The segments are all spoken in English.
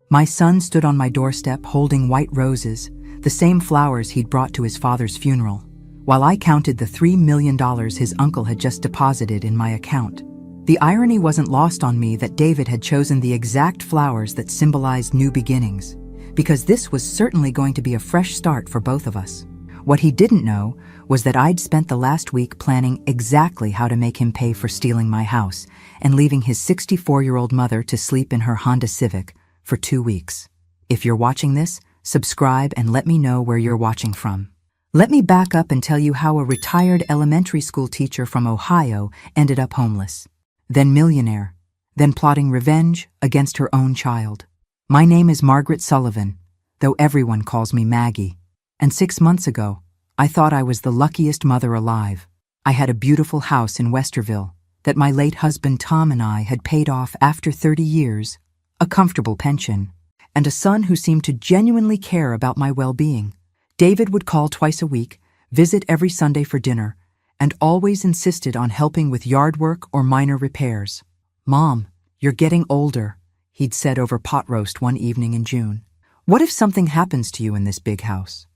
My son stood on my doorstep holding white roses, the same flowers he'd brought to his father's funeral, while I counted the $3 million his uncle had just deposited in my account. The irony wasn't lost on me that David had chosen the exact flowers that symbolized new beginnings, because this was certainly going to be a fresh start for both of us. What he didn't know was that I'd spent the last week planning exactly how to make him pay for stealing my house and leaving his 64-year-old mother to sleep in her Honda Civic for 2 weeks. If you're watching this, subscribe and let me know where you're watching from. Let me back up and tell you how a retired elementary school teacher from Ohio ended up homeless, then millionaire, then plotting revenge against her own child. My name is Margaret Sullivan, though everyone calls me Maggie. And 6 months ago, I thought I was the luckiest mother alive. I had a beautiful house in Westerville that my late husband Tom and I had paid off after 30 years, a comfortable pension, and a son who seemed to genuinely care about my well-being. David would call twice a week, visit every Sunday for dinner, and always insisted on helping with yard work or minor repairs. "Mom, you're getting older," he'd said over pot roast one evening in June. "What if something happens to you in this big house?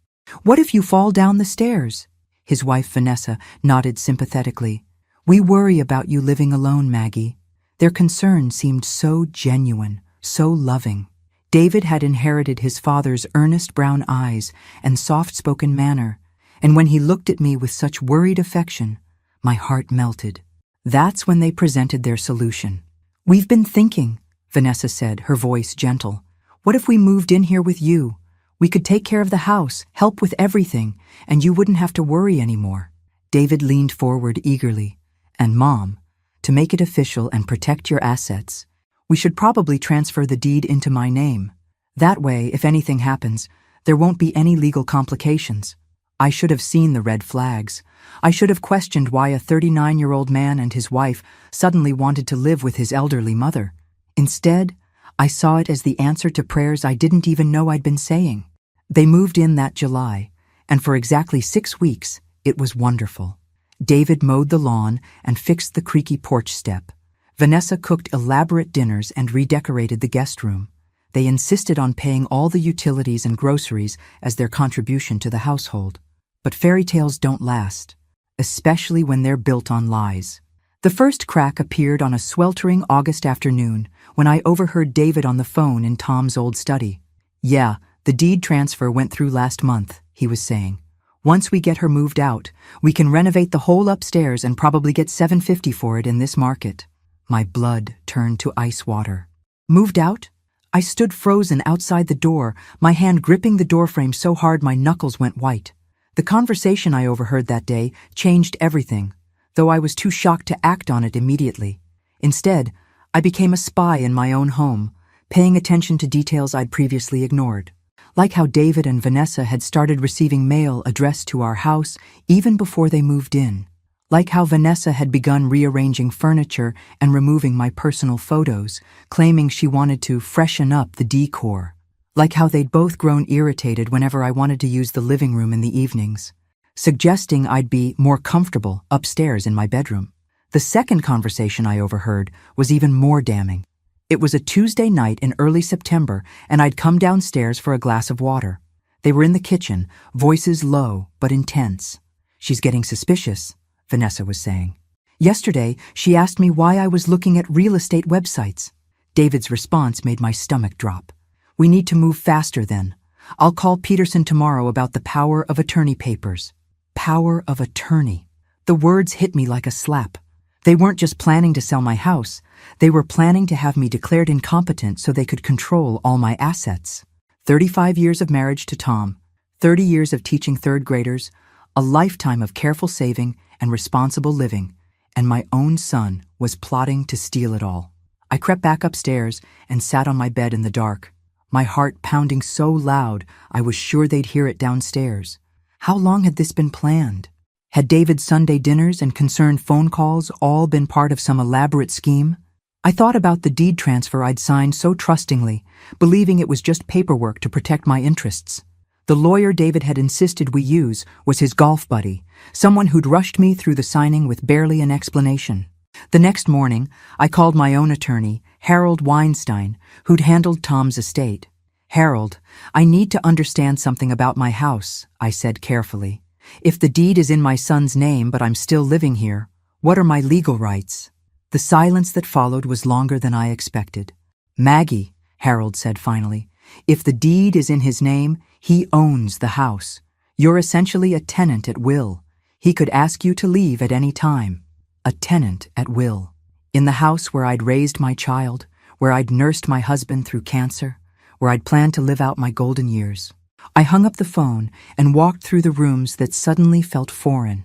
What if you fall down the stairs?" His wife, Vanessa, nodded sympathetically. "We worry about you living alone, Maggie." Their concern seemed so genuine, so loving. David had inherited his father's earnest brown eyes and soft-spoken manner, and when he looked at me with such worried affection, my heart melted. That's when they presented their solution. "We've been thinking," Vanessa said, her voice gentle. "What if we moved in here with you? We could take care of the house, help with everything, and you wouldn't have to worry anymore." David leaned forward eagerly. "And Mom, to make it official and protect your assets, we should probably transfer the deed into my name. That way, if anything happens, there won't be any legal complications." I should have seen the red flags. I should have questioned why a 39-year-old man and his wife suddenly wanted to live with his elderly mother. Instead, I saw it as the answer to prayers I didn't even know I'd been saying. They moved in that July, and for exactly 6 weeks, it was wonderful. David mowed the lawn and fixed the creaky porch step. Vanessa cooked elaborate dinners and redecorated the guest room. They insisted on paying all the utilities and groceries as their contribution to the household. But fairy tales don't last, especially when they're built on lies. The first crack appeared on a sweltering August afternoon when I overheard David on the phone in Tom's old study. "Yeah, the deed transfer went through last month," he was saying. "Once we get her moved out, we can renovate the whole upstairs and probably get $750 for it in this market." My blood turned to ice water. "Moved out?" I stood frozen outside the door, my hand gripping the doorframe so hard my knuckles went white. The conversation I overheard that day changed everything, though I was too shocked to act on it immediately. Instead, I became a spy in my own home, paying attention to details I'd previously ignored. Like how David and Vanessa had started receiving mail addressed to our house even before they moved in. Like how Vanessa had begun rearranging furniture and removing my personal photos, claiming she wanted to freshen up the decor. Like how they'd both grown irritated whenever I wanted to use the living room in the evenings, suggesting I'd be more comfortable upstairs in my bedroom. The second conversation I overheard was even more damning. It was a Tuesday night in early September, and I'd come downstairs for a glass of water. They were in the kitchen, voices low but intense. "She's getting suspicious," Vanessa was saying. "Yesterday, she asked me why I was looking at real estate websites." David's response made my stomach drop. "We need to move faster then. I'll call Peterson tomorrow about the power of attorney papers." Power of attorney. The words hit me like a slap. They weren't just planning to sell my house. They were planning to have me declared incompetent so they could control all my assets. 35 years of marriage to Tom, 30 years of teaching third graders, a lifetime of careful saving and responsible living, and my own son was plotting to steal it all. I crept back upstairs and sat on my bed in the dark, my heart pounding so loud I was sure they'd hear it downstairs. How long had this been planned? Had David's Sunday dinners and concerned phone calls all been part of some elaborate scheme? I thought about the deed transfer I'd signed so trustingly, believing it was just paperwork to protect my interests. The lawyer David had insisted we use was his golf buddy, someone who'd rushed me through the signing with barely an explanation. The next morning, I called my own attorney, Harold Weinstein, who'd handled Tom's estate. "Harold, I need to understand something about my house," I said carefully. "If the deed is in my son's name but I'm still living here, what are my legal rights?" The silence that followed was longer than I expected. "Maggie," Harold said finally, "if the deed is in his name, he owns the house. You're essentially a tenant at will. He could ask you to leave at any time. A tenant at will. In the house where I'd raised my child, where I'd nursed my husband through cancer, where I'd planned to live out my golden years." I hung up the phone and walked through the rooms that suddenly felt foreign.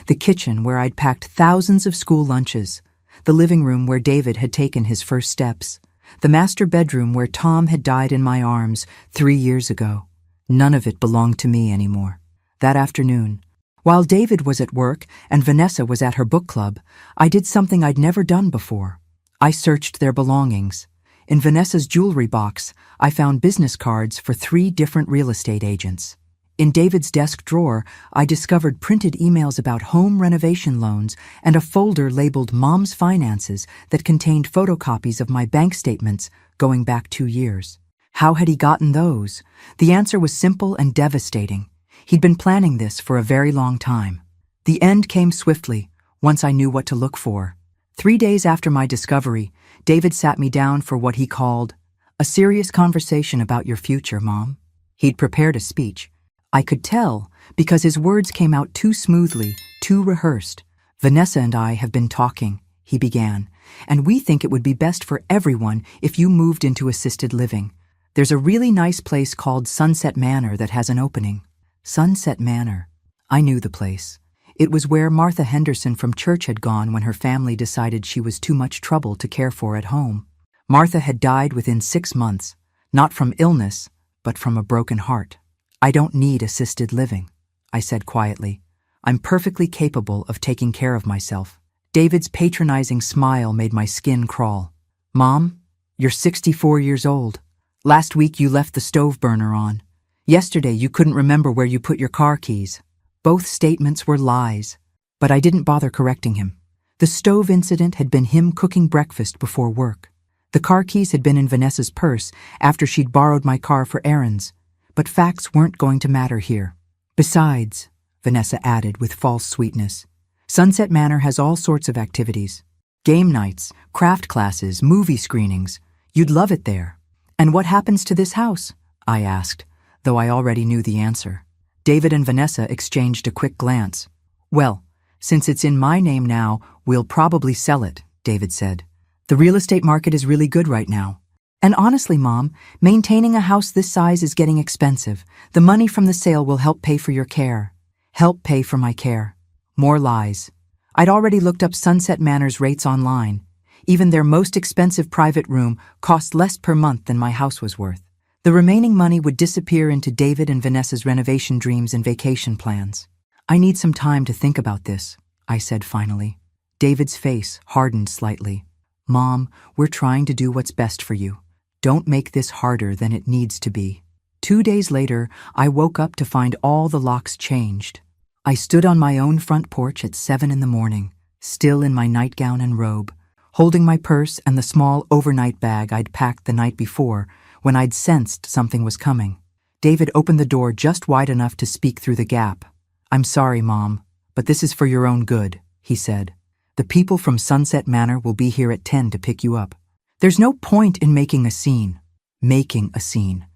The kitchen where I'd packed thousands of school lunches, the living room where David had taken his first steps, the master bedroom where Tom had died in my arms 3 years ago. None of it belonged to me anymore. That afternoon, while David was at work and Vanessa was at her book club, I did something I'd never done before. I searched their belongings. In Vanessa's jewelry box, I found business cards for 3 different real estate agents. In David's desk drawer, I discovered printed emails about home renovation loans and a folder labeled Mom's Finances that contained photocopies of my bank statements going back 2 years. How had he gotten those? The answer was simple and devastating. He'd been planning this for a very long time. The end came swiftly, once I knew what to look for. 3 days after my discovery, David sat me down for what he called a serious conversation about your future, Mom. He'd prepared a speech. I could tell because his words came out too smoothly, too rehearsed. "Vanessa and I have been talking," he began, "and we think it would be best for everyone if you moved into assisted living. There's a really nice place called Sunset Manor that has an opening." Sunset Manor. I knew the place. It was where Martha Henderson from church had gone when her family decided she was too much trouble to care for at home. Martha had died within 6 months, not from illness, but from a broken heart. "I don't need assisted living," I said quietly. "I'm perfectly capable of taking care of myself." David's patronizing smile made my skin crawl. "Mom, you're 64 years old. Last week you left the stove burner on. Yesterday you couldn't remember where you put your car keys." Both statements were lies, but I didn't bother correcting him. The stove incident had been him cooking breakfast before work. The car keys had been in Vanessa's purse after she'd borrowed my car for errands, but facts weren't going to matter here. "Besides," Vanessa added with false sweetness, "Sunset Manor has all sorts of activities. Game nights, craft classes, movie screenings. You'd love it there." "And what happens to this house?" I asked, though I already knew the answer. David and Vanessa exchanged a quick glance. "Well, since it's in my name now, we'll probably sell it," David said. "The real estate market is really good right now. And honestly, Mom, maintaining a house this size is getting expensive. The money from the sale will help pay for your care." Help pay for my care. More lies. I'd already looked up Sunset Manor's rates online. Even their most expensive private room cost less per month than my house was worth. The remaining money would disappear into David and Vanessa's renovation dreams and vacation plans. "I need some time to think about this," I said finally. David's face hardened slightly. "Mom, we're trying to do what's best for you. Don't make this harder than it needs to be." 2 days later, I woke up to find all the locks changed. I stood on my own front porch at 7 in the morning, still in my nightgown and robe, holding my purse and the small overnight bag I'd packed the night before, when I'd sensed something was coming. David opened the door just wide enough to speak through the gap. "I'm sorry, Mom, but this is for your own good," he said. "The people from Sunset Manor will be here at 10 to pick you up. There's no point in making a scene. Making a scene.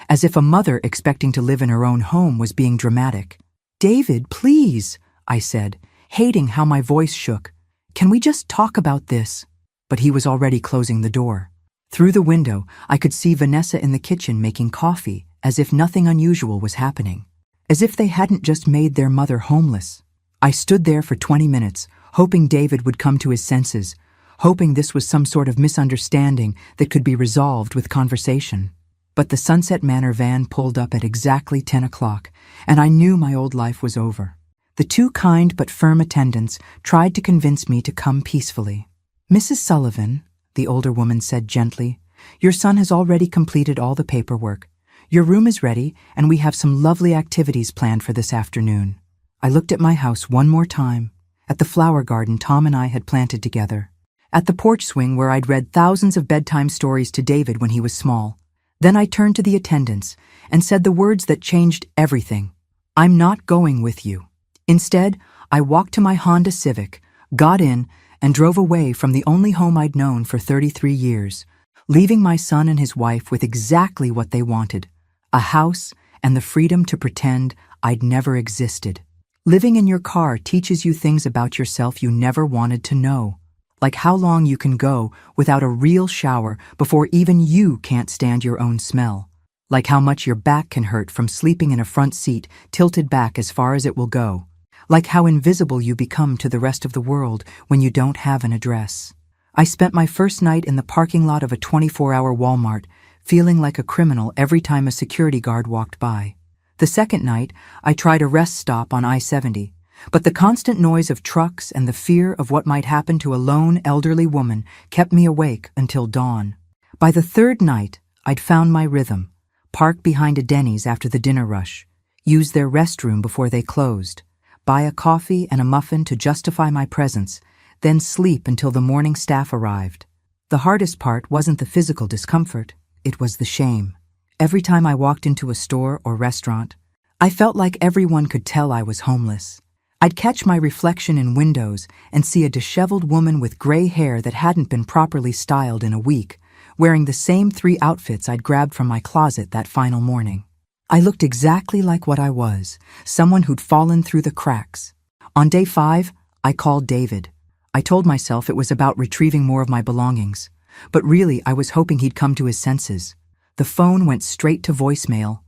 As if a mother expecting to live in her own home was being dramatic. "David, please," I said, hating how my voice shook. "Can we just talk about this?" But he was already closing the door. Through the window, I could see Vanessa in the kitchen making coffee, as if nothing unusual was happening. As if they hadn't just made their mother homeless. I stood there for 20 minutes, hoping David would come to his senses, hoping this was some sort of misunderstanding that could be resolved with conversation. But the Sunset Manor van pulled up at exactly 10 o'clock, and I knew my old life was over. The 2 kind but firm attendants tried to convince me to come peacefully. "Mrs. Sullivan," the older woman said gently, "your son has already completed all the paperwork. Your room is ready, and we have some lovely activities planned for this afternoon." I looked at my house one more time, at the flower garden Tom and I had planted together. At the porch swing where I'd read thousands of bedtime stories to David when he was small. Then I turned to the attendants and said the words that changed everything. I'm not going with you. Instead, I walked to my Honda Civic, got in, and drove away from the only home I'd known for 33 years, leaving my son and his wife with exactly what they wanted, a house and the freedom to pretend I'd never existed. Living in your car teaches you things about yourself you never wanted to know, like how long you can go without a real shower before even you can't stand your own smell, like how much your back can hurt from sleeping in a front seat tilted back as far as it will go, like how invisible you become to the rest of the world when you don't have an address. I spent my first night in the parking lot of a 24-hour Walmart, feeling like a criminal every time a security guard walked by. The second night, I tried a rest stop on I-70, but the constant noise of trucks and the fear of what might happen to a lone elderly woman kept me awake until dawn. By the third night, I'd found my rhythm: park behind a Denny's after the dinner rush, use their restroom before they closed, buy a coffee and a muffin to justify my presence, then sleep until the morning staff arrived. The hardest part wasn't the physical discomfort, it was the shame. Every time I walked into a store or restaurant, I felt like everyone could tell I was homeless. I'd catch my reflection in windows and see a disheveled woman with gray hair that hadn't been properly styled in a week, wearing the same 3 outfits I'd grabbed from my closet that final morning. I looked exactly like what I was, someone who'd fallen through the cracks. On day 5, I called David. I told myself it was about retrieving more of my belongings, but really I was hoping he'd come to his senses. The phone went straight to voicemail.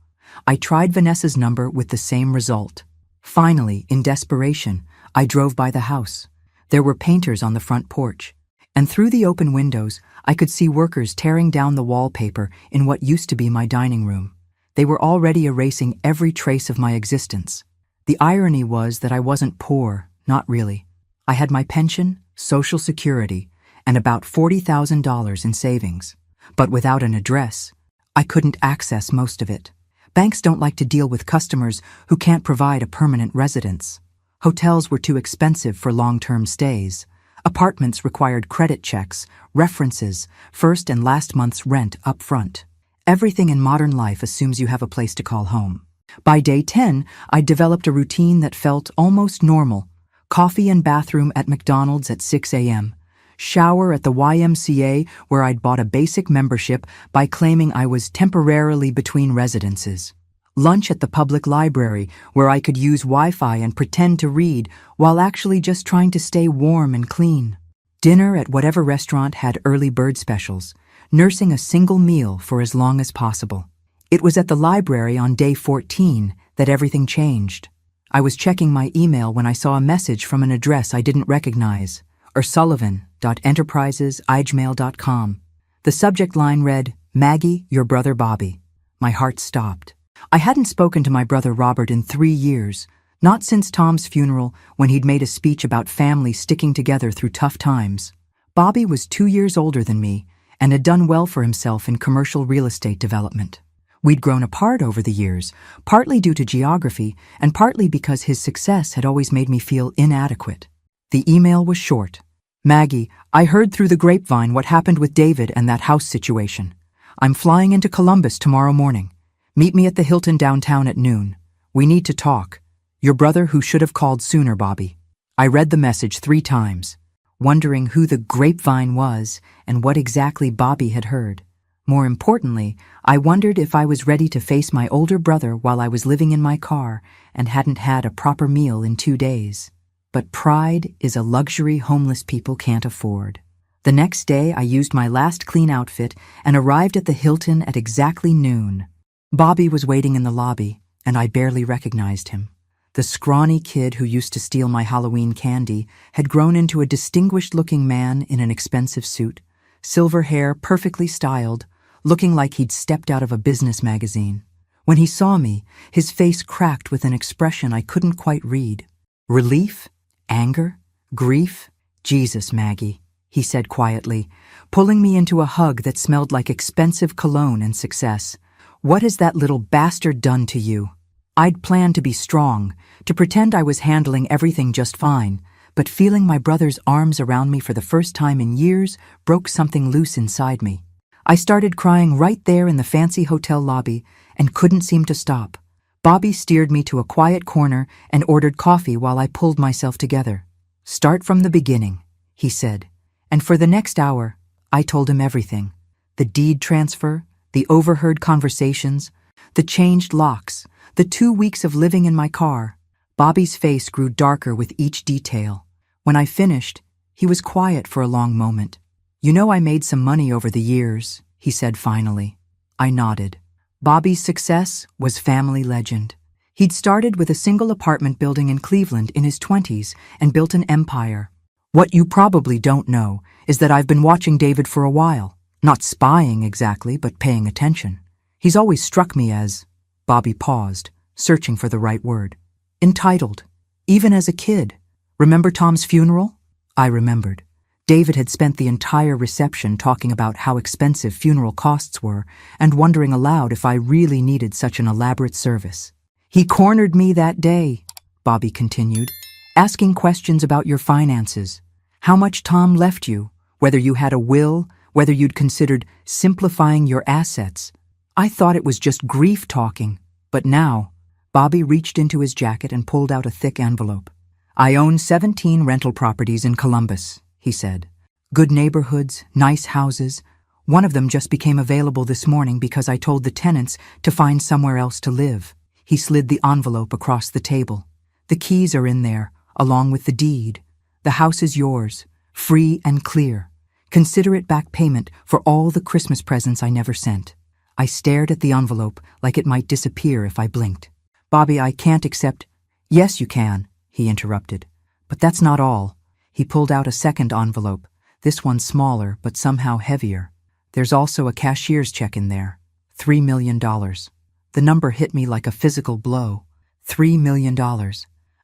I tried Vanessa's number with the same result. Finally, in desperation, I drove by the house. There were painters on the front porch, and through the open windows, I could see workers tearing down the wallpaper in what used to be my dining room. They were already erasing every trace of my existence. The irony was that I wasn't poor, not really. I had my pension, Social Security, and about $40,000 in savings. But without an address, I couldn't access most of it. Banks don't like to deal with customers who can't provide a permanent residence. Hotels were too expensive for long-term stays. Apartments required credit checks, references, first and last month's rent up front. Everything in modern life assumes you have a place to call home. By day 10, I'd developed a routine that felt almost normal. Coffee and bathroom at McDonald's at 6 a.m. Shower at the YMCA where I'd bought a basic membership by claiming I was temporarily between residences. Lunch at the public library where I could use Wi-Fi and pretend to read while actually just trying to stay warm and clean. Dinner at whatever restaurant had early bird specials, nursing a single meal for as long as possible. It was at the library on day 14 that everything changed. I was checking my email when I saw a message from an address I didn't recognize, ursullivan.enterprises@gmail.com. The subject line read, "Maggie, your brother Bobby." My heart stopped. I hadn't spoken to my brother Robert in 3 years, not since Tom's funeral when he'd made a speech about family sticking together through tough times. Bobby was 2 years older than me and had done well for himself in commercial real estate development. We'd grown apart over the years, partly due to geography and partly because his success had always made me feel inadequate. The email was short. "Maggie, I heard through the grapevine what happened with David and that house situation. I'm flying into Columbus tomorrow morning. Meet me at the Hilton downtown at noon. We need to talk. Your brother who should have called sooner, Bobby." I read the message 3 times, wondering who the grapevine was and what exactly Bobby had heard. More importantly, I wondered if I was ready to face my older brother while I was living in my car and hadn't had a proper meal in 2 days. But pride is a luxury homeless people can't afford. The next day, I used my last clean outfit and arrived at the Hilton at exactly noon. Bobby was waiting in the lobby, and I barely recognized him. The scrawny kid who used to steal my Halloween candy had grown into a distinguished-looking man in an expensive suit, silver hair perfectly styled, looking like he'd stepped out of a business magazine. When he saw me, his face cracked with an expression I couldn't quite read. Relief? Anger? Grief? "Jesus, Maggie," he said quietly, pulling me into a hug that smelled like expensive cologne and success. "What has that little bastard done to you?" I'd planned to be strong, to pretend I was handling everything just fine, but feeling my brother's arms around me for the first time in years broke something loose inside me. I started crying right there in the fancy hotel lobby and couldn't seem to stop. Bobby steered me to a quiet corner and ordered coffee while I pulled myself together. "Start from the beginning," he said, and for the next hour, I told him everything. The deed transfer, the overheard conversations, the changed locks, the 2 weeks of living in my car. Bobby's face grew darker with each detail. When I finished, he was quiet for a long moment. "You know, I made some money over the years," he said finally. I nodded. Bobby's success was family legend. He'd started with a single apartment building in Cleveland in his 20s and built an empire. "What you probably don't know is that I've been watching David for a while. Not spying exactly, but paying attention. He's always struck me as—" Bobby paused, searching for the right word. "Entitled. Even as a kid. Remember Tom's funeral?" I remembered. David had spent the entire reception talking about how expensive funeral costs were and wondering aloud if I really needed such an elaborate service. "He cornered me that day," Bobby continued, "asking questions about your finances, how much Tom left you, whether you had a will, whether you'd considered simplifying your assets. I thought it was just grief talking, but now—" Bobby reached into his jacket and pulled out a thick envelope. "I own 17 rental properties in Columbus," he said. "Good neighborhoods, nice houses. One of them just became available this morning because I told the tenants to find somewhere else to live." He slid the envelope across the table. "The keys are in there, along with the deed. The house is yours, free and clear. Consider it back payment for all the Christmas presents I never sent." I stared at the envelope like it might disappear if I blinked. "Bobby, I can't accept—" "Yes, you can," he interrupted. "But that's not all." He pulled out a second envelope, this one smaller but somehow heavier. "There's also a cashier's check in there. $3 million. The number hit me like a physical blow. $3 million.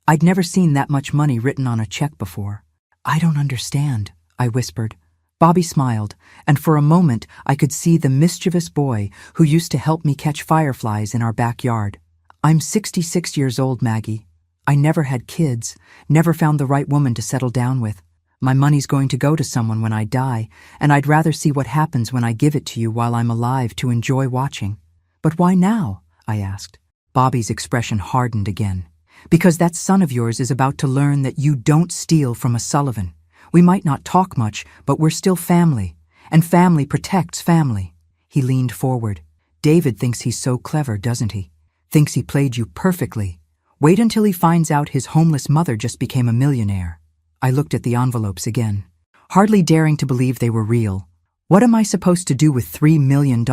I'd never seen that much money written on a check before. "I don't understand," I whispered. Bobby smiled, and for a moment I could see the mischievous boy who used to help me catch fireflies in our backyard. "I'm 66 years old, Maggie. I never had kids, never found the right woman to settle down with. My money's going to go to someone when I die, and I'd rather see what happens when I give it to you while I'm alive to enjoy watching." "But why now?" I asked. Bobby's expression hardened again. "Because that son of yours is about to learn that you don't steal from a Sullivan. We might not talk much, but we're still family, and family protects family." He leaned forward. "David thinks he's so clever, doesn't he? Thinks he played you perfectly. Wait until he finds out his homeless mother just became a millionaire." I looked at the envelopes again, hardly daring to believe they were real. "What am I supposed to do with $3 million?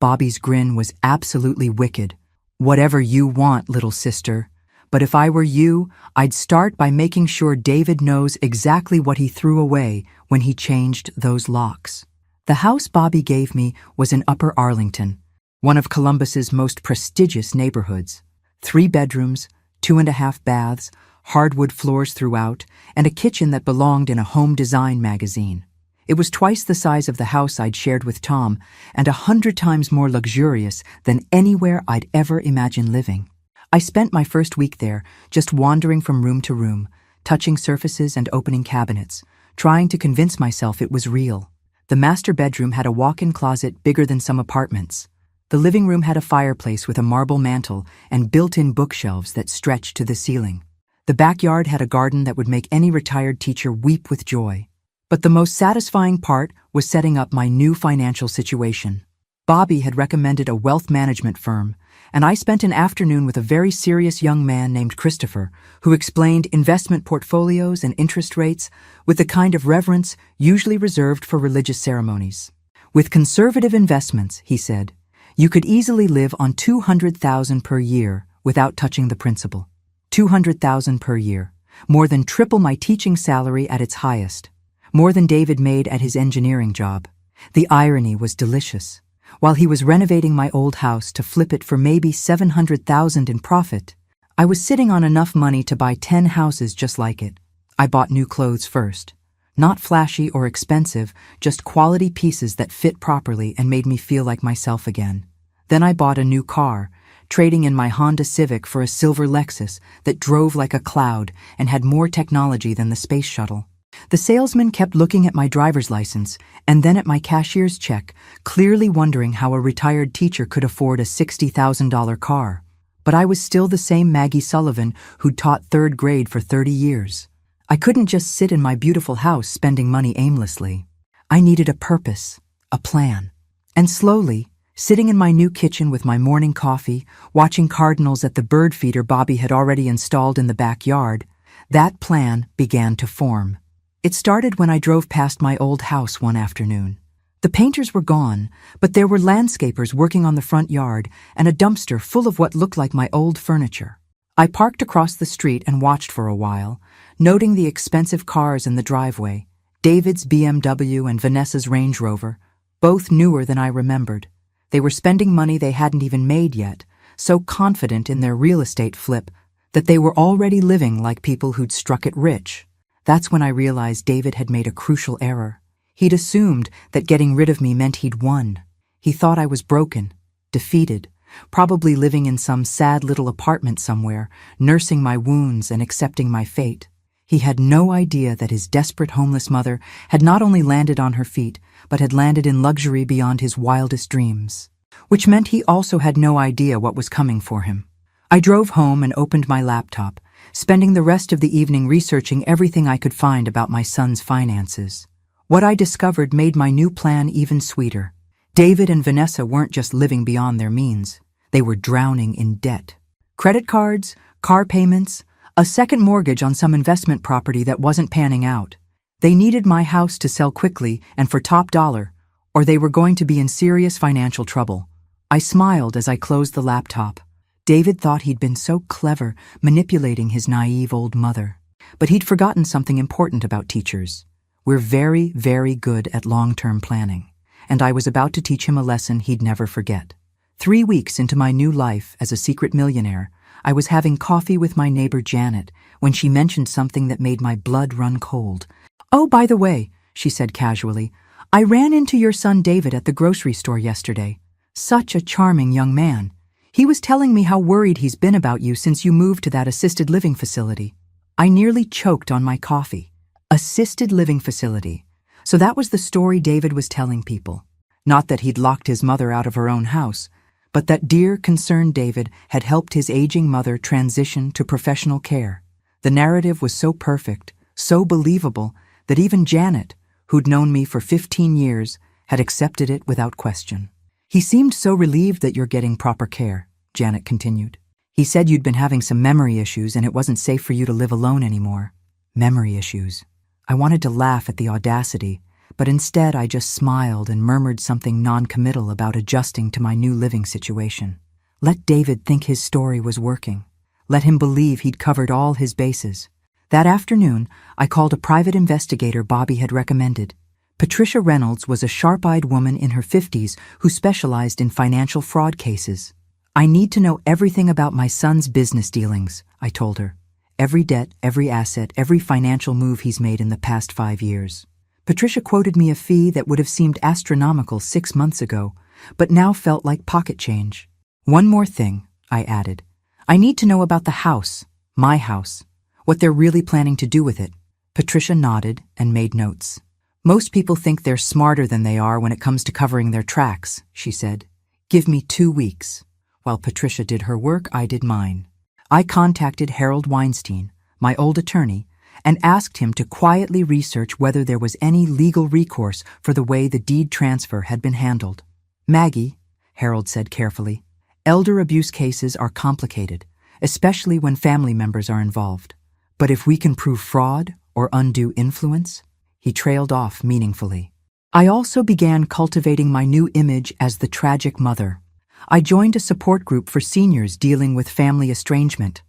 Bobby's grin was absolutely wicked. "Whatever you want, little sister. But if I were you, I'd start by making sure David knows exactly what he threw away when he changed those locks." The house Bobby gave me was in Upper Arlington, one of Columbus's most prestigious neighborhoods. 3 bedrooms, 2.5 baths, hardwood floors throughout, and a kitchen that belonged in a home design magazine. It was twice the size of the house I'd shared with Tom and 100 times more luxurious than anywhere I'd ever imagined living. I spent my first week there, just wandering from room to room, touching surfaces and opening cabinets, trying to convince myself it was real. The master bedroom had a walk-in closet bigger than some apartments. The living room had a fireplace with a marble mantel and built-in bookshelves that stretched to the ceiling. The backyard had a garden that would make any retired teacher weep with joy. But the most satisfying part was setting up my new financial situation. Bobby had recommended a wealth management firm, and I spent an afternoon with a very serious young man named Christopher, who explained investment portfolios and interest rates with the kind of reverence usually reserved for religious ceremonies. "With conservative investments," he said, "you could easily live on $200,000 per year without touching the principal. $200,000 per year, more than triple my teaching salary at its highest, more than David made at his engineering job." The irony was delicious. While he was renovating my old house to flip it for maybe $700,000 in profit, I was sitting on enough money to buy 10 houses just like it. I bought new clothes first. Not flashy or expensive, just quality pieces that fit properly and made me feel like myself again. Then I bought a new car, trading in my Honda Civic for a silver Lexus that drove like a cloud and had more technology than the space shuttle. The salesman kept looking at my driver's license and then at my cashier's check, clearly wondering how a retired teacher could afford a $60,000 car. But I was still the same Maggie Sullivan who'd taught third grade for 30 years. I couldn't just sit in my beautiful house spending money aimlessly. I needed a purpose, a plan. And slowly, sitting in my new kitchen with my morning coffee, watching cardinals at the bird feeder Bobby had already installed in the backyard, that plan began to form. It started when I drove past my old house one afternoon. The painters were gone, but there were landscapers working on the front yard and a dumpster full of what looked like my old furniture. I parked across the street and watched for a while, noting the expensive cars in the driveway, David's BMW and Vanessa's Range Rover, both newer than I remembered. They were spending money they hadn't even made yet, so confident in their real estate flip that they were already living like people who'd struck it rich. That's when I realized David had made a crucial error. He'd assumed that getting rid of me meant he'd won. He thought I was broken, defeated, probably living in some sad little apartment somewhere, nursing my wounds and accepting my fate. He had no idea that his desperate homeless mother had not only landed on her feet, but had landed in luxury beyond his wildest dreams. Which meant he also had no idea what was coming for him. I drove home and opened my laptop, spending the rest of the evening researching everything I could find about my son's finances. What I discovered made my new plan even sweeter. David and Vanessa weren't just living beyond their means. They were drowning in debt. Credit cards, car payments, a second mortgage on some investment property that wasn't panning out. They needed my house to sell quickly and for top dollar, or they were going to be in serious financial trouble. I smiled as I closed the laptop. David thought he'd been so clever manipulating his naive old mother. But he'd forgotten something important about teachers. We're very, very good at long-term planning, and I was about to teach him a lesson he'd never forget. 3 weeks into my new life as a secret millionaire, I was having coffee with my neighbor Janet when she mentioned something that made my blood run cold. "Oh, by the way," she said casually, "I ran into your son David at the grocery store yesterday. Such a charming young man. He was telling me how worried he's been about you since you moved to that assisted living facility." I nearly choked on my coffee. Assisted living facility. So that was the story David was telling people. Not that he'd locked his mother out of her own house, but that dear, concerned David had helped his aging mother transition to professional care. The narrative was so perfect, so believable, that even Janet, who'd known me for 15 years, had accepted it without question. "He seemed so relieved that you're getting proper care," Janet continued. "He said you'd been having some memory issues and it wasn't safe for you to live alone anymore." Memory issues. I wanted to laugh at the audacity, but instead I just smiled and murmured something non-committal about adjusting to my new living situation. Let David think his story was working. Let him believe he'd covered all his bases. That afternoon, I called a private investigator Bobby had recommended. Patricia Reynolds was a sharp-eyed woman in her 50s who specialized in financial fraud cases. "I need to know everything about my son's business dealings," I told her. "Every debt, every asset, every financial move he's made in the past 5 years." Patricia quoted me a fee that would have seemed astronomical 6 months ago, but now felt like pocket change. "One more thing," I added. "I need to know about the house, my house, what they're really planning to do with it." Patricia nodded and made notes. "Most people think they're smarter than they are when it comes to covering their tracks," she said. "Give me 2 weeks." While Patricia did her work, I did mine. I contacted Harold Weinstein, my old attorney, and asked him to quietly research whether there was any legal recourse for the way the deed transfer had been handled. "Maggie," Harold said carefully, "elder abuse cases are complicated, especially when family members are involved. But if we can prove fraud or undue influence," he trailed off meaningfully. I also began cultivating my new image as the tragic mother. I joined a support group for seniors dealing with family estrangement.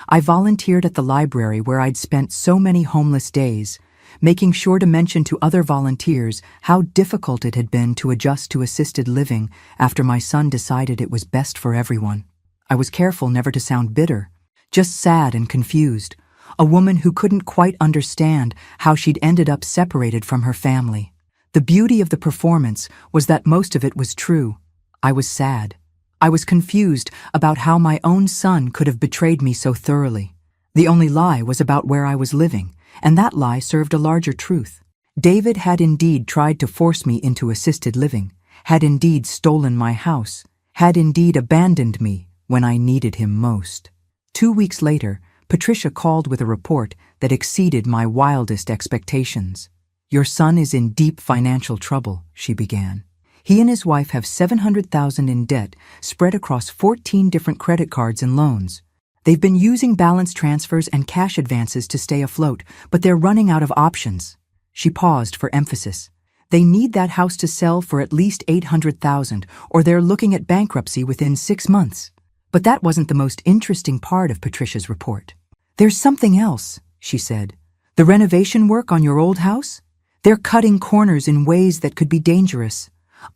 I volunteered at the library where I'd spent so many homeless days, making sure to mention to other volunteers how difficult it had been to adjust to assisted living after my son decided it was best for everyone. I was careful never to sound bitter, just sad and confused, a woman who couldn't quite understand how she'd ended up separated from her family. The beauty of the performance was that most of it was true. I was sad. I was confused about how my own son could have betrayed me so thoroughly. The only lie was about where I was living, and that lie served a larger truth. David had indeed tried to force me into assisted living, had indeed stolen my house, had indeed abandoned me when I needed him most. 2 weeks later, Patricia called with a report that exceeded my wildest expectations. "Your son is in deep financial trouble," she began. "He and his wife have $700,000 in debt spread across 14 different credit cards and loans. They've been using balance transfers and cash advances to stay afloat, but they're running out of options." She paused for emphasis. "They need that house to sell for at least $800,000, or they're looking at bankruptcy within 6 months." But that wasn't the most interesting part of Patricia's report. "There's something else," she said. "The renovation work on your old house? They're cutting corners in ways that could be dangerous.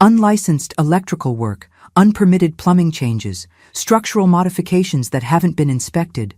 Unlicensed electrical work, unpermitted plumbing changes, structural modifications that haven't been inspected.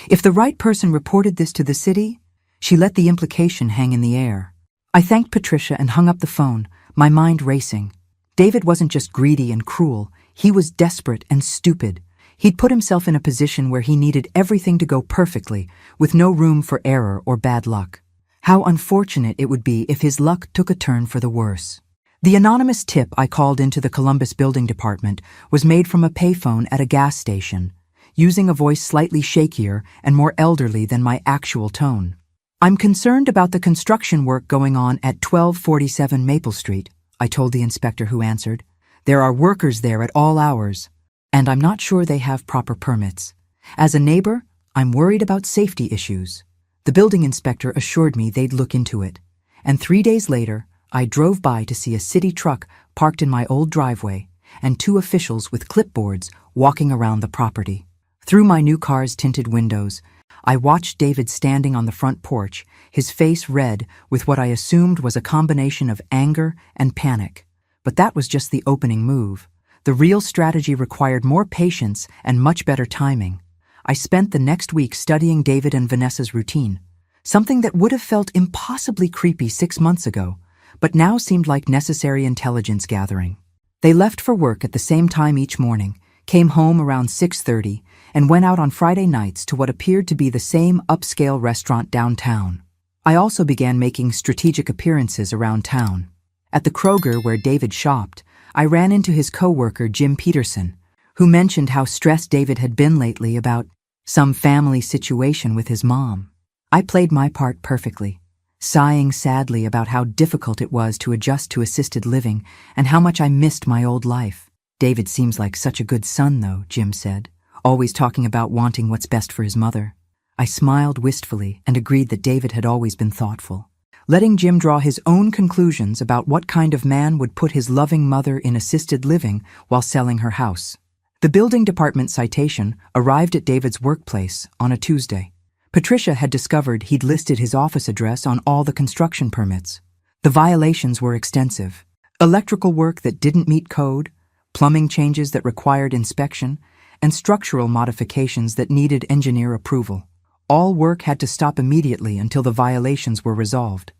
If the right person reported this to the city..." She let the implication hang in the air. I thanked Patricia and hung up the phone, my mind racing. David wasn't just greedy and cruel, he was desperate and stupid. He'd put himself in a position where he needed everything to go perfectly, with no room for error or bad luck. How unfortunate it would be if his luck took a turn for the worse. The anonymous tip I called into the Columbus Building Department was made from a payphone at a gas station, using a voice slightly shakier and more elderly than my actual tone. "I'm concerned about the construction work going on at 1247 Maple Street," I told the inspector who answered. "There are workers there at all hours, and I'm not sure they have proper permits. As a neighbor, I'm worried about safety issues." The building inspector assured me they'd look into it, and 3 days later, I drove by to see a city truck parked in my old driveway and 2 officials with clipboards walking around the property. Through my new car's tinted windows, I watched David standing on the front porch, his face red with what I assumed was a combination of anger and panic. But that was just the opening move. The real strategy required more patience and much better timing. I spent the next week studying David and Vanessa's routine, something that would have felt impossibly creepy 6 months ago, but now seemed like necessary intelligence gathering. They left for work at the same time each morning, came home around 6:30, and went out on Friday nights to what appeared to be the same upscale restaurant downtown. I also began making strategic appearances around town. At the Kroger where David shopped, I ran into his coworker Jim Peterson, who mentioned how stressed David had been lately about some family situation with his mom. I played my part perfectly, sighing sadly about how difficult it was to adjust to assisted living and how much I missed my old life. "David seems like such a good son, though," Jim said, always talking about wanting what's best for his mother. I smiled wistfully and agreed that David had always been thoughtful, letting Jim draw his own conclusions about what kind of man would put his loving mother in assisted living while selling her house. The building department citation arrived at David's workplace on a Tuesday. Patricia had discovered he'd listed his office address on all the construction permits. The violations were extensive. Electrical work that didn't meet code, plumbing changes that required inspection, and structural modifications that needed engineer approval. All work had to stop immediately until the violations were resolved.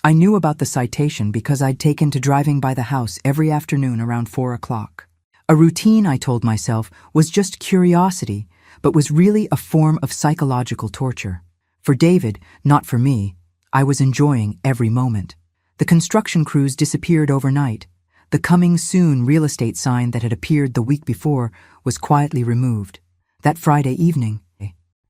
I knew about the citation because I'd taken to driving by the house every afternoon around 4 o'clock. A routine, I told myself, was just curiosity, but was really a form of psychological torture. For David, not for me, I was enjoying every moment. The construction crews disappeared overnight. The "coming soon" real estate sign that had appeared the week before was quietly removed. That Friday evening,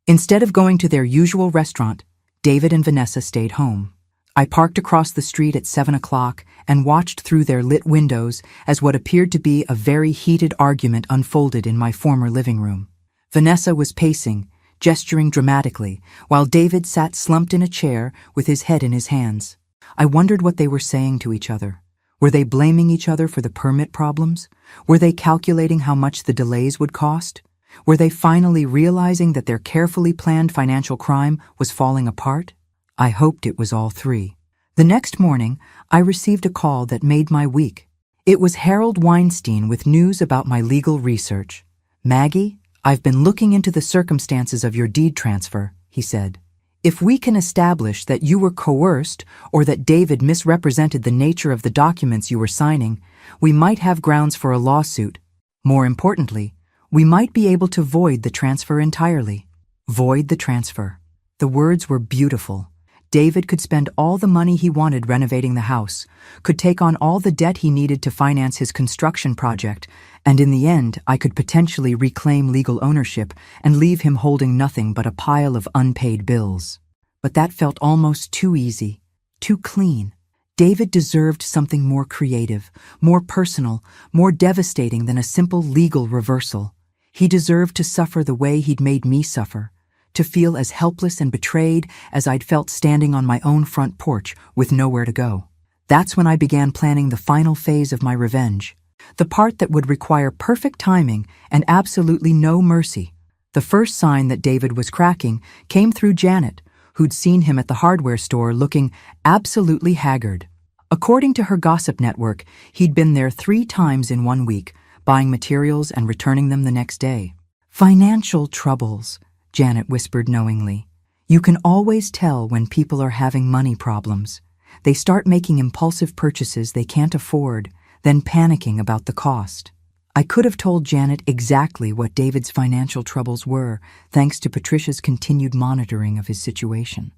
instead of going to their usual restaurant, David and Vanessa stayed home. I parked across the street at 7 o'clock and watched through their lit windows as what appeared to be a very heated argument unfolded in my former living room. Vanessa was pacing, gesturing dramatically, while David sat slumped in a chair with his head in his hands. I wondered what they were saying to each other. Were they blaming each other for the permit problems? Were they calculating how much the delays would cost? Were they finally realizing that their carefully planned financial crime was falling apart? I hoped it was all three. The next morning, I received a call that made my week. It was Harold Weinstein with news about my legal research. "Maggie, I've been looking into the circumstances of your deed transfer," he said. "If we can establish that you were coerced or that David misrepresented the nature of the documents you were signing, we might have grounds for a lawsuit. More importantly, we might be able to void the transfer entirely. Void the transfer. The words were beautiful. David could spend all the money he wanted renovating the house, could take on all the debt he needed to finance his construction project, and in the end, I could potentially reclaim legal ownership and leave him holding nothing but a pile of unpaid bills. But that felt almost too easy, too clean. David deserved something more creative, more personal, more devastating than a simple legal reversal. He deserved to suffer the way he'd made me suffer, to feel as helpless and betrayed as I'd felt standing on my own front porch with nowhere to go. That's when I began planning the final phase of my revenge, the part that would require perfect timing and absolutely no mercy. The first sign that David was cracking came through Janet, who'd seen him at the hardware store looking absolutely haggard. According to her gossip network, he'd been there 3 times in 1 week, buying materials and returning them the next day. Financial troubles, Janet whispered knowingly. You can always tell when people are having money problems. They start making impulsive purchases they can't afford, then panicking about the cost. I could have told Janet exactly what David's financial troubles were, thanks to Patricia's continued monitoring of his situation.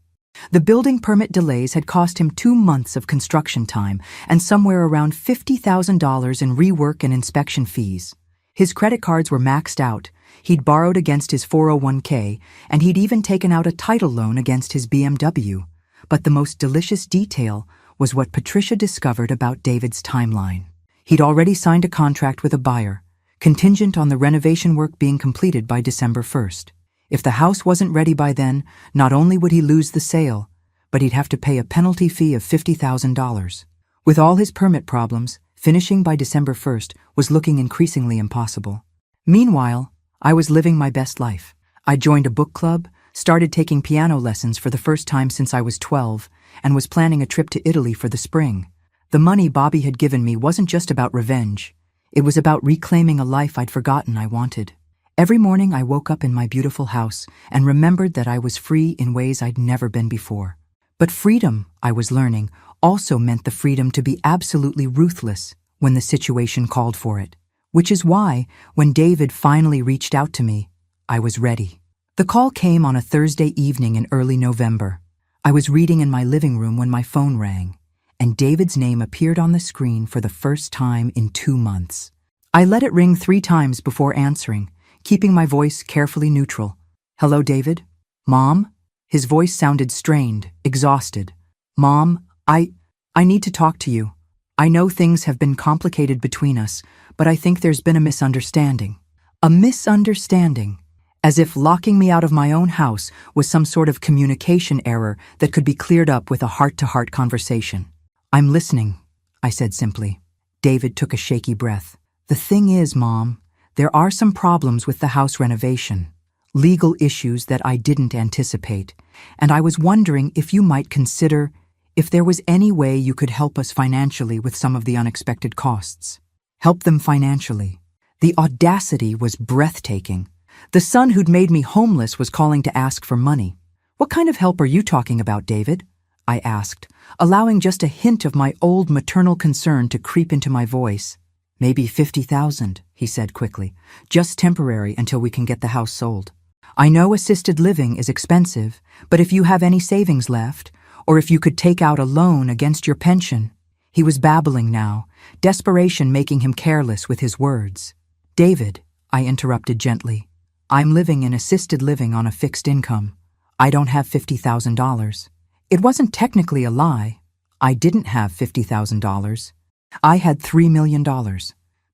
The building permit delays had cost him 2 months of construction time and somewhere around $50,000 in rework and inspection fees. His credit cards were maxed out, he'd borrowed against his 401k, and he'd even taken out a title loan against his BMW. But the most delicious detail was what Patricia discovered about David's timeline. He'd already signed a contract with a buyer, contingent on the renovation work being completed by December 1st. If the house wasn't ready by then, not only would he lose the sale, but he'd have to pay a penalty fee of $50,000. With all his permit problems, finishing by December 1st was looking increasingly impossible. Meanwhile, I was living my best life. I joined a book club, started taking piano lessons for the first time since I was 12, and was planning a trip to Italy for the spring. The money Bobby had given me wasn't just about revenge. It was about reclaiming a life I'd forgotten I wanted. Every morning I woke up in my beautiful house and remembered that I was free in ways I'd never been before. But freedom, I was learning, also meant the freedom to be absolutely ruthless when the situation called for it. Which is why, when David finally reached out to me, I was ready. The call came on a Thursday evening in early November. I was reading in my living room when my phone rang, and David's name appeared on the screen for the first time in 2 months. I let it ring 3 times before answering, keeping my voice carefully neutral. Hello, David? Mom? His voice sounded strained, exhausted. Mom, I need to talk to you. I know things have been complicated between us, but I think there's been a misunderstanding. A misunderstanding. As if locking me out of my own house was some sort of communication error that could be cleared up with a heart-to-heart conversation. I'm listening, I said simply. David took a shaky breath. The thing is, Mom, there are some problems with the house renovation. Legal issues that I didn't anticipate, and I was wondering if you might consider if there was any way you could help us financially with some of the unexpected costs. Help them financially. The audacity was breathtaking. The son who'd made me homeless was calling to ask for money. What kind of help are you talking about, David? I asked, allowing just a hint of my old maternal concern to creep into my voice. Maybe $50,000, he said quickly. Just temporary until we can get the house sold. I know assisted living is expensive, but if you have any savings left, or if you could take out a loan against your pension. He was babbling now, desperation making him careless with his words. David, I interrupted gently. I'm living in assisted living on a fixed income. I don't have $50,000. It wasn't technically a lie. I didn't have $50,000. I had $3 million.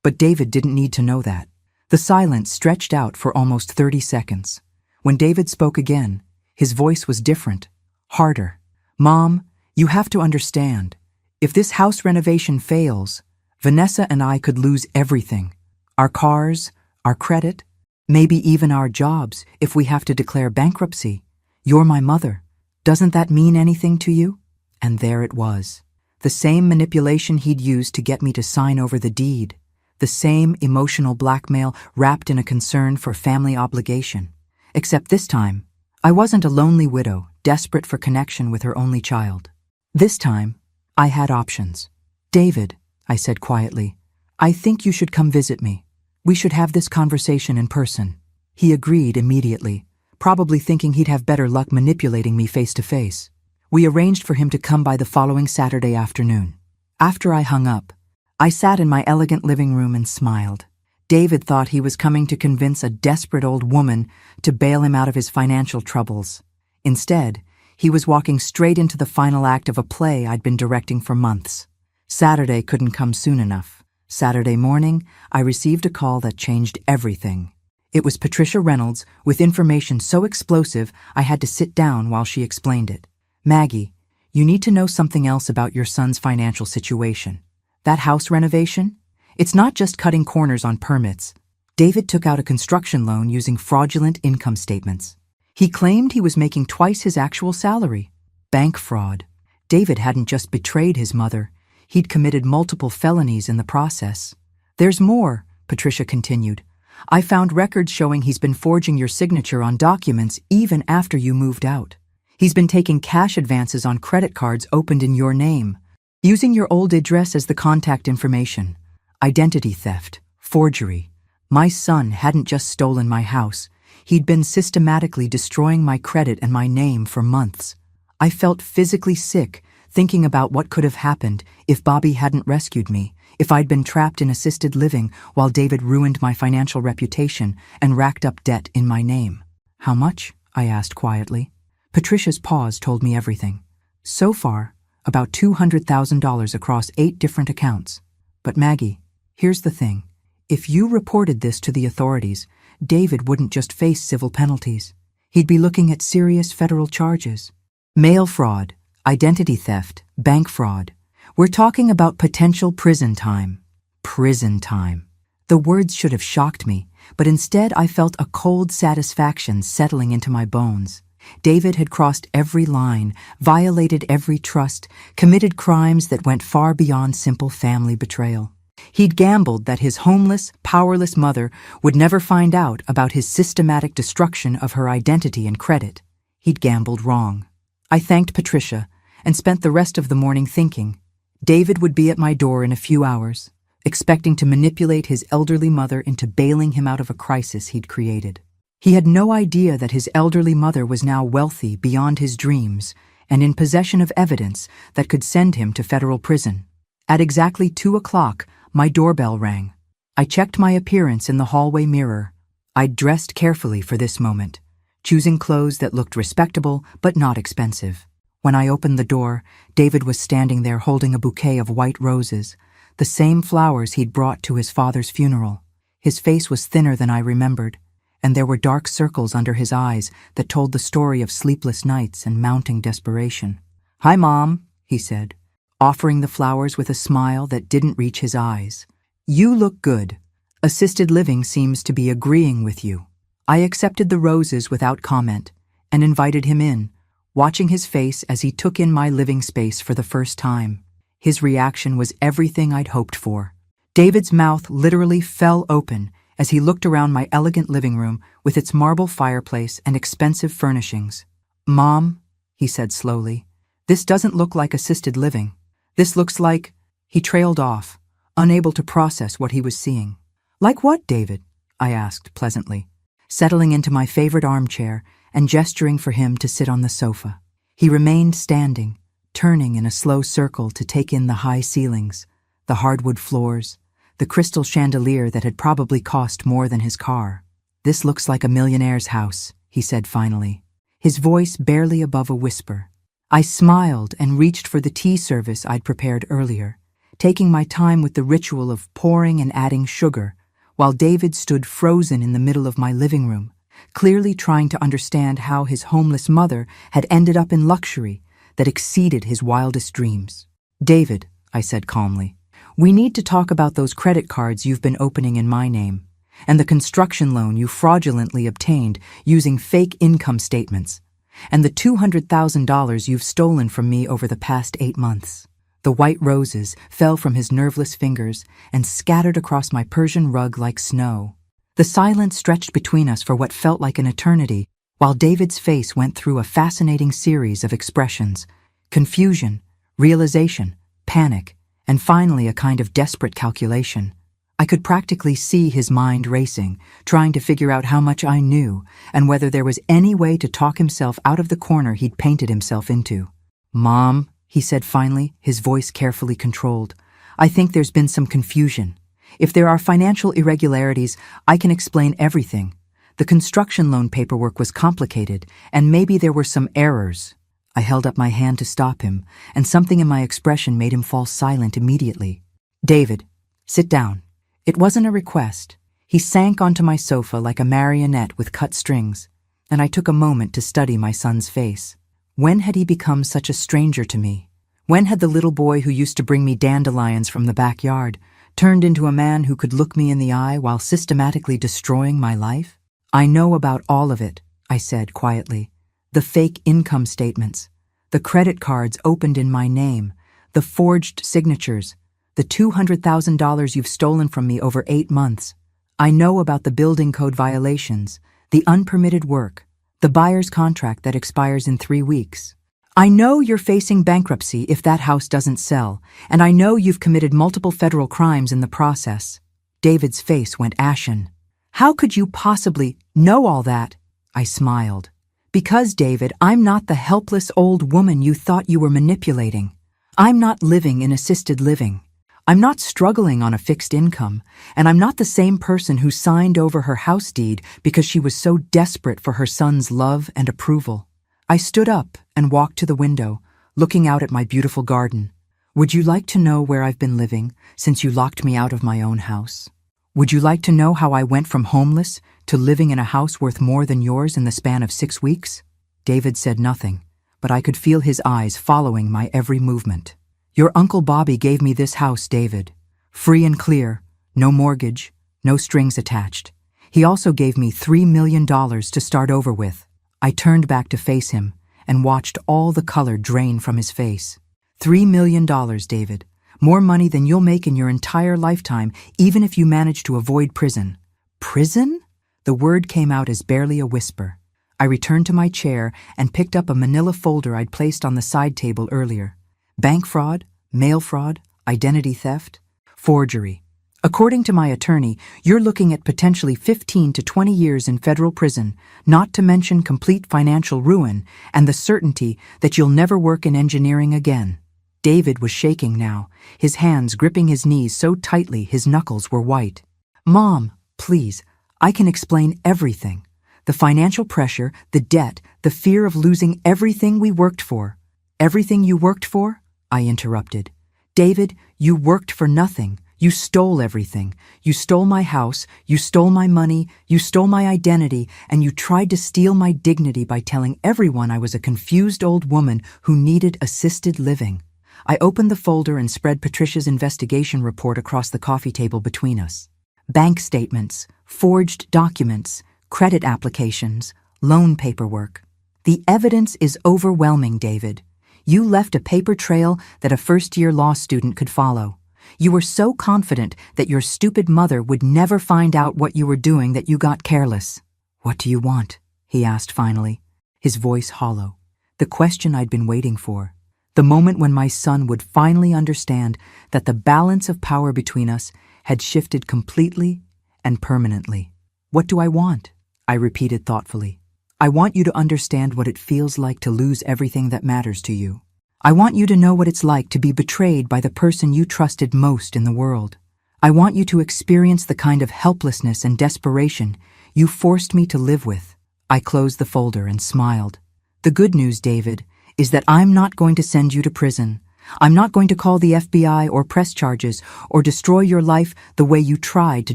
But David didn't need to know that. The silence stretched out for almost 30 seconds. When David spoke again, his voice was different, harder. Mom, you have to understand. If this house renovation fails, Vanessa and I could lose everything. Our cars, our credit, maybe even our jobs if we have to declare bankruptcy. You're my mother. Doesn't that mean anything to you? And there it was. The same manipulation he'd used to get me to sign over the deed. The same emotional blackmail wrapped in a concern for family obligation. Except this time, I wasn't a lonely widow, desperate for connection with her only child. This time, I had options. David, I said quietly, I think you should come visit me. We should have this conversation in person. He agreed immediately, probably thinking he'd have better luck manipulating me face to face. We arranged for him to come by the following Saturday afternoon. After I hung up, I sat in my elegant living room and smiled. David thought he was coming to convince a desperate old woman to bail him out of his financial troubles. Instead, he was walking straight into the final act of a play I'd been directing for months. Saturday couldn't come soon enough. Saturday morning, I received a call that changed everything. It was Patricia Reynolds with information so explosive I had to sit down while she explained it. Maggie, you need to know something else about your son's financial situation. That house renovation? It's not just cutting corners on permits. David took out a construction loan using fraudulent income statements. He claimed he was making twice his actual salary. Bank fraud. David hadn't just betrayed his mother, he'd committed multiple felonies in the process. There's more, Patricia continued. I found records showing he's been forging your signature on documents even after you moved out. He's been taking cash advances on credit cards opened in your name, using your old address as the contact information. Identity theft, forgery. My son hadn't just stolen my house. He'd been systematically destroying my credit and my name for months. I felt physically sick thinking about what could have happened if Bobby hadn't rescued me, if I'd been trapped in assisted living while David ruined my financial reputation and racked up debt in my name. How much? I asked quietly. Patricia's pause told me everything. So far, about $200,000 across 8 different accounts. But Maggie, here's the thing. If you reported this to the authorities, David wouldn't just face civil penalties. He'd be looking at serious federal charges. Mail fraud, identity theft, bank fraud. We're talking about potential prison time. Prison time. The words should have shocked me, but instead I felt a cold satisfaction settling into my bones. David had crossed every line, violated every trust, committed crimes that went far beyond simple family betrayal. He'd gambled that his homeless, powerless mother would never find out about his systematic destruction of her identity and credit. He'd gambled wrong. I thanked Patricia and spent the rest of the morning thinking. David would be at my door in a few hours, expecting to manipulate his elderly mother into bailing him out of a crisis he'd created. He had no idea that his elderly mother was now wealthy beyond his dreams and in possession of evidence that could send him to federal prison. At exactly 2 o'clock, my doorbell rang. I checked my appearance in the hallway mirror. I'd dressed carefully for this moment, choosing clothes that looked respectable but not expensive. When I opened the door, David was standing there holding a bouquet of white roses, the same flowers he'd brought to his father's funeral. His face was thinner than I remembered, and there were dark circles under his eyes that told the story of sleepless nights and mounting desperation. "Hi, Mom," he said, offering the flowers with a smile that didn't reach his eyes. "You look good. Assisted living seems to be agreeing with you." I accepted the roses without comment and invited him in, watching his face as he took in my living space for the first time. His reaction was everything I'd hoped for. David's mouth literally fell open as he looked around my elegant living room with its marble fireplace and expensive furnishings. "Mom," he said slowly, "this doesn't look like assisted living. This looks like—" He trailed off, unable to process what he was seeing. "Like what, David?" I asked pleasantly, settling into my favorite armchair and gesturing for him to sit on the sofa. He remained standing, turning in a slow circle to take in the high ceilings, the hardwood floors, the crystal chandelier that had probably cost more than his car. "This looks like a millionaire's house," he said finally, his voice barely above a whisper. I smiled and reached for the tea service I'd prepared earlier, taking my time with the ritual of pouring and adding sugar, while David stood frozen in the middle of my living room, clearly trying to understand how his homeless mother had ended up in luxury that exceeded his wildest dreams. "David," I said calmly, "we need to talk about those credit cards you've been opening in my name, and the construction loan you fraudulently obtained using fake income statements, and the $200,000 you've stolen from me over the past 8 months." The white roses fell from his nerveless fingers and scattered across my Persian rug like snow. The silence stretched between us for what felt like an eternity, while David's face went through a fascinating series of expressions: confusion, realization, panic, and finally a kind of desperate calculation. I could practically see his mind racing, trying to figure out how much I knew and whether there was any way to talk himself out of the corner he'd painted himself into. "Mom," he said finally, his voice carefully controlled, "I think there's been some confusion. If there are financial irregularities, I can explain everything. The construction loan paperwork was complicated, and maybe there were some errors." I held up my hand to stop him, and something in my expression made him fall silent immediately. "David, sit down." It wasn't a request. He sank onto my sofa like a marionette with cut strings, and I took a moment to study my son's face. When had he become such a stranger to me? When had the little boy who used to bring me dandelions from the backyard turned into a man who could look me in the eye while systematically destroying my life? "I know about all of it," I said quietly. "The fake income statements, the credit cards opened in my name, the forged signatures, the $200,000 you've stolen from me over 8 months. I know about the building code violations, the unpermitted work, the buyer's contract that expires in 3 weeks. I know you're facing bankruptcy if that house doesn't sell, and I know you've committed multiple federal crimes in the process." David's face went ashen. "How could you possibly know all that?" I smiled. "Because, David, I'm not the helpless old woman you thought you were manipulating. I'm not living in assisted living. I'm not struggling on a fixed income, and I'm not the same person who signed over her house deed because she was so desperate for her son's love and approval." I stood up and walked to the window, looking out at my beautiful garden. "Would you like to know where I've been living since you locked me out of my own house? Would you like to know how I went from homeless to living in a house worth more than yours in the span of 6 weeks?" David said nothing, but I could feel his eyes following my every movement. "Your Uncle Bobby gave me this house, David. Free and clear, no mortgage, no strings attached. He also gave me $3 million to start over with." I turned back to face him and watched all the color drain from his face. $3 million, David. More money than you'll make in your entire lifetime, even if you manage to avoid prison. "Prison?" The word came out as barely a whisper. I returned to my chair and picked up a manila folder I'd placed on the side table earlier. Bank fraud, mail fraud, identity theft, forgery. According to my attorney, you're looking at potentially 15 to 20 years in federal prison, not to mention complete financial ruin and the certainty that you'll never work in engineering again. David was shaking now, his hands gripping his knees so tightly his knuckles were white. "Mom, please, I can explain everything. The financial pressure, the debt, the fear of losing everything we worked for." "Everything you worked for?" I interrupted. "David, you worked for nothing. You stole everything. You stole my house, you stole my money, you stole my identity, and you tried to steal my dignity by telling everyone I was a confused old woman who needed assisted living." I opened the folder and spread Patricia's investigation report across the coffee table between us. Bank statements, forged documents, credit applications, loan paperwork. The evidence is overwhelming, David. You left a paper trail that a first-year law student could follow. You were so confident that your stupid mother would never find out what you were doing that you got careless. "What do you want?" he asked finally, his voice hollow. The question I'd been waiting for. The moment when my son would finally understand that the balance of power between us had shifted completely and permanently. "What do I want?" I repeated thoughtfully. "I want you to understand what it feels like to lose everything that matters to you. I want you to know what it's like to be betrayed by the person you trusted most in the world. I want you to experience the kind of helplessness and desperation you forced me to live with." I closed the folder and smiled. "The good news, David, is that I'm not going to send you to prison. I'm not going to call the FBI or press charges or destroy your life the way you tried to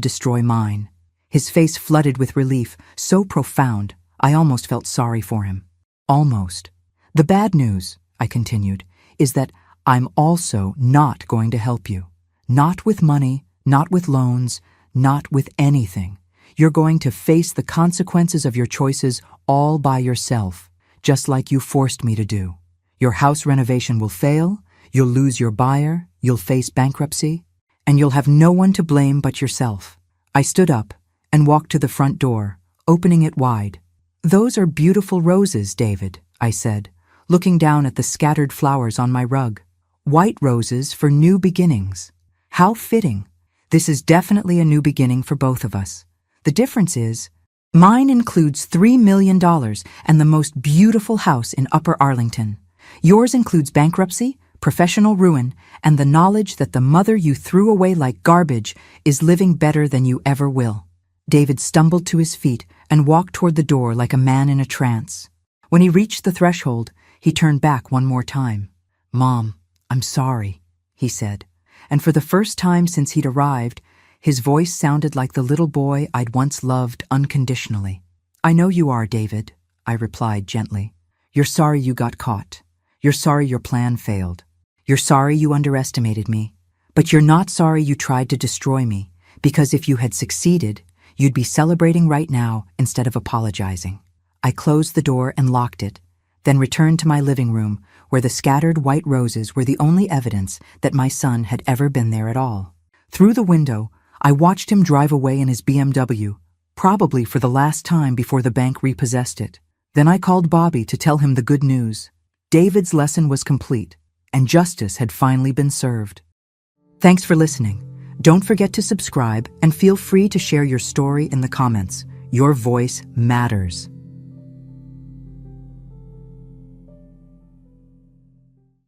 destroy mine." His face flooded with relief, so profound, I almost felt sorry for him. Almost. "The bad news," I continued, "is that I'm also not going to help you. Not with money, not with loans, not with anything. You're going to face the consequences of your choices all by yourself, just like you forced me to do. Your house renovation will fail, you'll lose your buyer, you'll face bankruptcy, and you'll have no one to blame but yourself." I stood up and walked to the front door, opening it wide. "Those are beautiful roses, David," I said, looking down at the scattered flowers on my rug. "White roses for new beginnings. How fitting. This is definitely a new beginning for both of us. The difference is, mine includes $3 million and the most beautiful house in Upper Arlington. Yours includes bankruptcy, professional ruin, and the knowledge that the mother you threw away like garbage is living better than you ever will. David stumbled to his feet and walked toward the door like a man in a trance. When he reached the threshold, he turned back one more time. "Mom, I'm sorry," he said, and for the first time since he'd arrived, his voice sounded like the little boy I'd once loved unconditionally. "I know you are, David," I replied gently. "You're sorry you got caught. You're sorry your plan failed. You're sorry you underestimated me. But you're not sorry you tried to destroy me, because if you had succeeded, you'd be celebrating right now instead of apologizing." I closed the door and locked it, then returned to my living room where the scattered white roses were the only evidence that my son had ever been there at all. Through the window, I watched him drive away in his BMW, probably for the last time before the bank repossessed it. Then I called Bobby to tell him the good news. David's lesson was complete, and justice had finally been served. Thanks for listening. Don't forget to subscribe and feel free to share your story in the comments. Your voice matters.